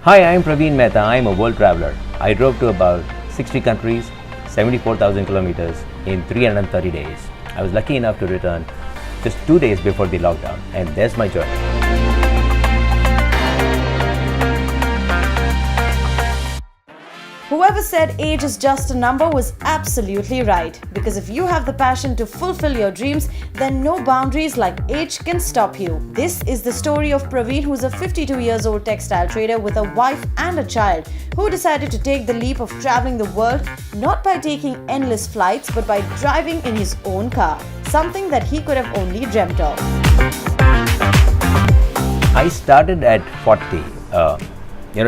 Hi, I'm Praveen Mehta. I'm a world traveler. I drove to about 60 countries, 74,000 kilometers in 330 days. I was lucky enough to return just 2 days before the lockdown, and there's my journey. Whoever said age is just a number was absolutely right. Because if you have the passion to fulfill your dreams, then no boundaries like age can stop you. This is the story of Praveen, who's a 52 years old textile trader with a wife and a child, who decided to take the leap of traveling the world not by taking endless flights but by driving in his own car, something that he could have only dreamt of. I started at 40.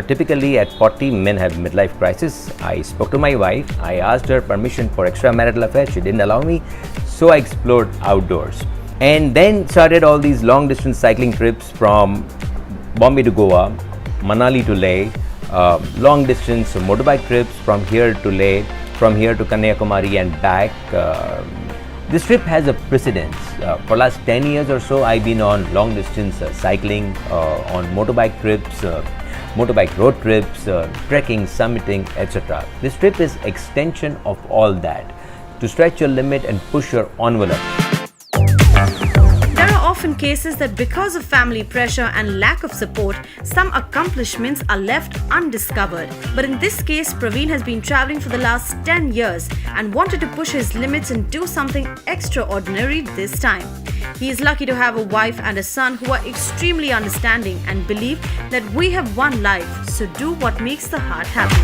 Typically at 40, men have midlife crisis. I spoke to my wife. I asked her permission for extramarital affairs. She didn't allow me. So I explored outdoors. And then started all these long distance cycling trips from Bombay to Goa, Manali to Leh, long distance motorbike trips from here to Leh, from here to Kanyakumari and back. This trip has a precedence. For last 10 years or so, I've been on long distance cycling, on motorbike trips, motorbike road trips, trekking, summiting, etc. This trip is extension of all that, to stretch your limit and push your envelope. There are often cases that because of family pressure and lack of support, some accomplishments are left undiscovered. But in this case, Praveen has been traveling for the last 10 years and wanted to push his limits and do something extraordinary this time. He is lucky to have a wife and a son who are extremely understanding and believe that we have one life, so do what makes the heart happy.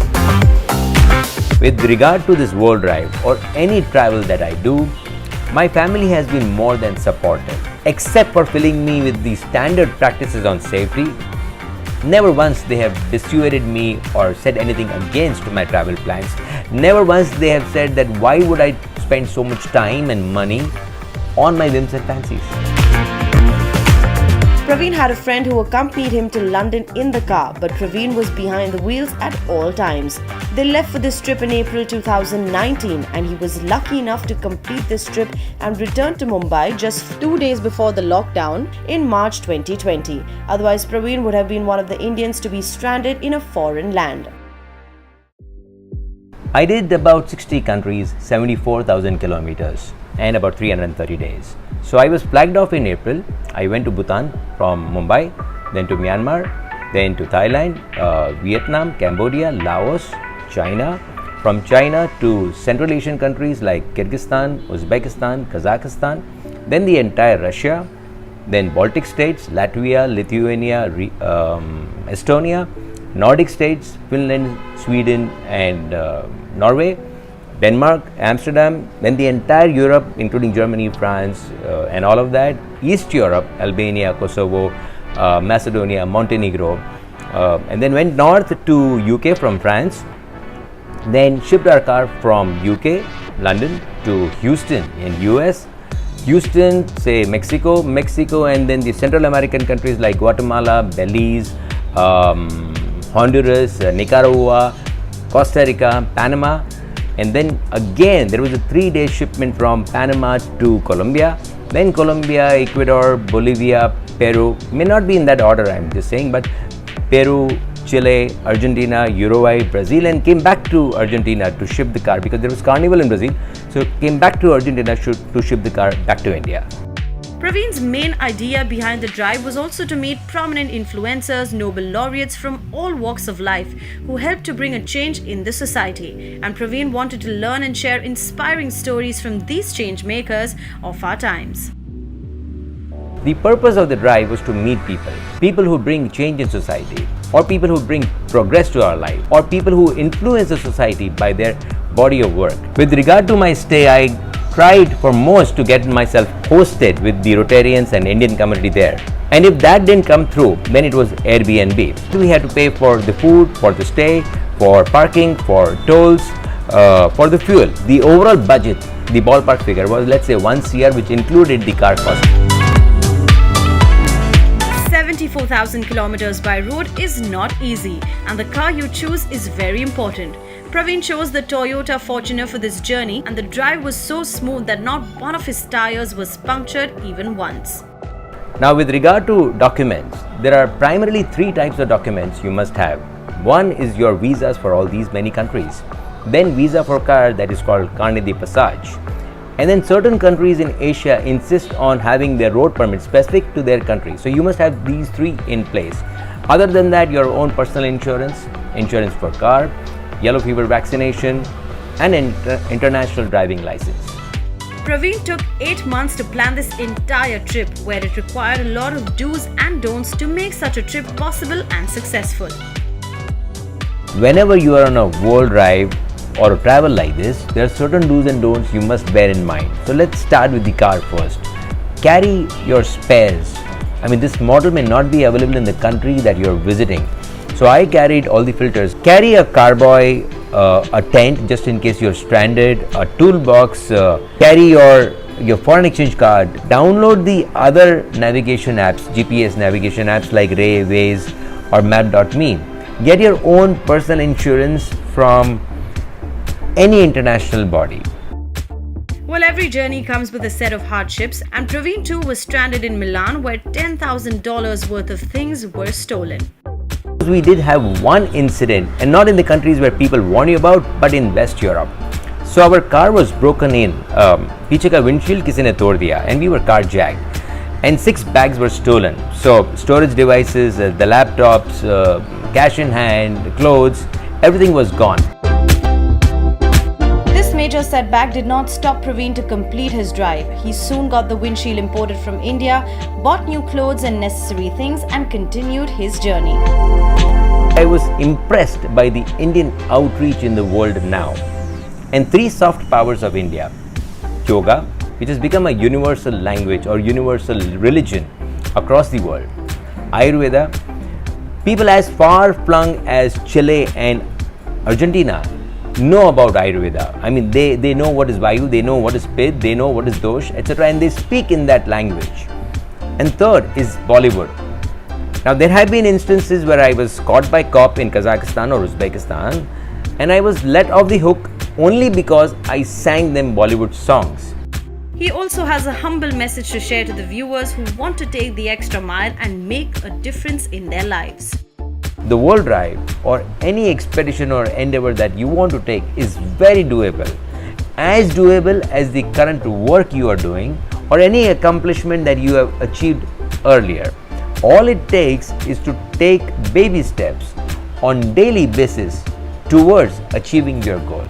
With regard to this world drive or any travel that I do, my family has been more than supportive. Except for filling me with the standard practices on safety, never once they have dissuaded me or said anything against my travel plans. Never once they have said that why would I spend so much time and money on my whims and fancies. Praveen had a friend who accompanied him to London in the car, but Praveen was behind the wheels at all times. They left for this trip in April 2019, and he was lucky enough to complete this trip and return to Mumbai just 2 days before the lockdown in March 2020. Otherwise, Praveen would have been one of the Indians to be stranded in a foreign land. I did about 60 countries, 74,000 kilometers, and about 330 days. So I was flagged off in April. I went to Bhutan from Mumbai, then to Myanmar, then to Thailand, Vietnam, Cambodia, Laos, China. From China to Central Asian countries like Kyrgyzstan, Uzbekistan, Kazakhstan, then the entire Russia, then Baltic states, Latvia, Lithuania, Estonia, Nordic states, Finland, Sweden and Norway, Denmark, Amsterdam, then the entire Europe including Germany, France and all of that, East Europe, Albania, Kosovo, Macedonia, Montenegro, and then went north to UK from France, then shipped our car from UK, London to Houston in US, Houston, say Mexico, and then the Central American countries like Guatemala, Belize, Honduras, Nicaragua, Costa Rica, Panama, and then again there was a 3-day shipment from Panama to Colombia, then Colombia, Ecuador, Bolivia, Peru, may not be in that order I'm just saying, but Peru, Chile, Argentina, Uruguay, Brazil, and came back to Argentina to ship the car because there was carnival in Brazil, so came back to Argentina to ship the car back to India. Praveen's main idea behind the drive was also to meet prominent influencers, Nobel laureates from all walks of life who helped to bring a change in the society. And Praveen wanted to learn and share inspiring stories from these change makers of our times. The purpose of the drive was to meet people who bring change in society, or people who bring progress to our life, or people who influence the society by their body of work. With regard to my stay, I tried for most to get myself hosted with the Rotarians and Indian community there. And if that didn't come through, then it was Airbnb. We had to pay for the food, for the stay, for parking, for tolls, for the fuel. The overall budget, the ballpark figure was, let's say, 1 CR, which included the car cost. 74,000 kilometers by road is not easy, and the car you choose is very important. Praveen chose the Toyota Fortuner for this journey, and the drive was so smooth that not one of his tires was punctured even once. Now, with regard to documents, there are primarily three types of documents you must have. One is your visas for all these many countries. Then visa for car, that is called Carnet de Passage. And then certain countries in Asia insist on having their road permit specific to their country. So you must have these three in place. Other than that, your own personal insurance, insurance for car, yellow fever vaccination, and international driving license. Praveen took 8 months to plan this entire trip, where it required a lot of do's and don'ts to make such a trip possible and successful. Whenever you are on a world drive or a travel like this, there are certain do's and don'ts you must bear in mind. So let's start with the car first. Carry your spares. I mean, this model may not be available in the country that you are visiting. So I carried all the filters. Carry a carboy, a tent just in case you're stranded, a toolbox, carry your foreign exchange card, download the other navigation apps, GPS navigation apps like Ray, Waze or Map.me. Get your own personal insurance from any international body. Well, every journey comes with a set of hardships, and Praveen too was stranded in Milan, where $10,000 worth of things were stolen. We did have one incident, and not in the countries where people warn you about, but in West Europe. So our car was broken in. पीछे का windshield किसी ने तोड़ दिया, and we were carjacked. And 6 bags were stolen. So storage devices, the laptops, cash in hand, clothes, everything was gone. This major setback did not stop Praveen to complete his drive. He soon got the windshield imported from India, bought new clothes and necessary things, and continued his journey. I was impressed by the Indian outreach in the world now. And 3 soft powers of India. Yoga, which has become a universal language or universal religion across the world. Ayurveda, people as far-flung as Chile and Argentina know about Ayurveda. I mean, they know what is Vayu, they know what is Pit, they know what is Dosh, etc. and they speak in that language. And third is Bollywood. Now, there have been instances where I was caught by cop in Kazakhstan or Uzbekistan, and I was let off the hook only because I sang them Bollywood songs. He also has a humble message to share to the viewers who want to take the extra mile and make a difference in their lives. The world drive or any expedition or endeavor that you want to take is very doable. As doable as the current work you are doing or any accomplishment that you have achieved earlier. All it takes is to take baby steps on daily basis towards achieving your goal.